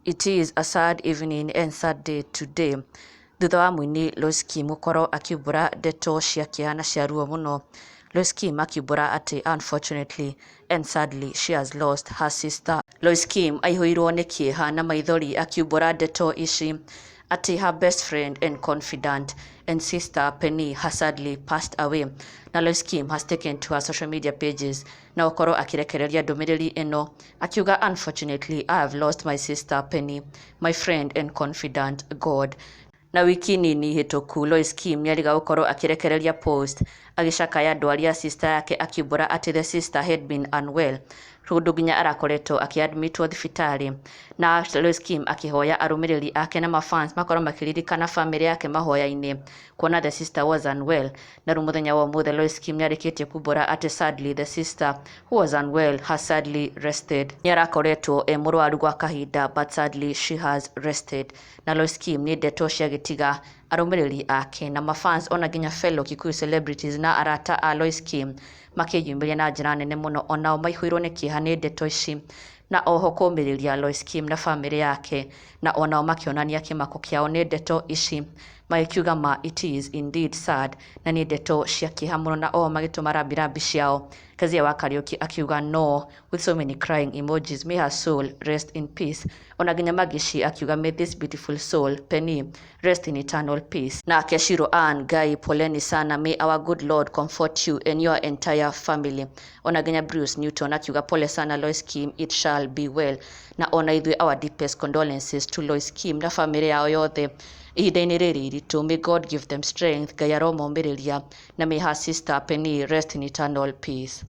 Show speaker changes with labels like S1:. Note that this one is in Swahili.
S1: It is a sad evening and sad day today. Thutha wa mũini Loise gũkorwo akiumbũra ndeto cia kĩeha na cia ruo mũno, Loise akiumbũra atĩ unfortunately and sadly she has lost her sister. Loise aihũirwo nĩ kĩeha na maithori akiumbũra ndeto ici atĩ her best friend and confidant and sister Penny has sadly passed away. Na Loise has taken to her social media pages na gũkorwo akirekereria ndũmĩrĩri ĩno akiuga, unfortunately I have lost my sister Penny, my friend and confidant God. Na wiki nini hĩtũku Loise nĩariga gũkorwo akirekereria post agĩcakaya ndwari ya sister yake akiumbũra atĩ the sister had been unwell kũndũ nginya arakoretwo akiadmitwo thibitarĩ, na Loise akihoya arũmĩrĩri ake na mafans makorwo makiririkana family yake mahoya-inĩ kuona the sister was unwell. Na rĩu mũthenya wa ũmũthĩ Loise nĩarĩkĩtie kuumbũra atĩ sadly the sister who was unwell has sadly rested. Nĩarakoretwo mũrwaru gwa kahinda but sadly she has rested. Na Loise nĩ ndeto cia gĩtiga arũmĩrĩri ake na mafans ona nginya fellow Kikuyu celebrities na arata a Loise makĩyumĩria na njĩra nene mũno, onao maihũirwo nĩ kĩeha nĩ ndeto ici na oho kũũmĩrĩria Loise na family yake, na onao makĩonania kĩmako kĩao nĩ ndeto ici magĩkiuga ma it is indeed sad na nĩ ndeto cia kĩeha mũno, na oho magĩtũma rambirambi ciao. Kezia wa Kariuki akiuga no with so many crying emojis, may her soul rest in peace. Ona nginya Magishi akiuga may this beautiful soul Penny rest in eternal peace. Na Keshiro Ngai poleni sana, may our good Lord comfort you and your entire family. Ona nginya Bruce Newton akiuga pole sana Loise, it shall be well. Na ona ithuĩ our deepest condolences to Loise na family yao yothe ihinda-inĩ rĩrĩ iritũ. May God give them strength, Ngai aromomĩrĩria, na may her sister Penny rest in eternal peace.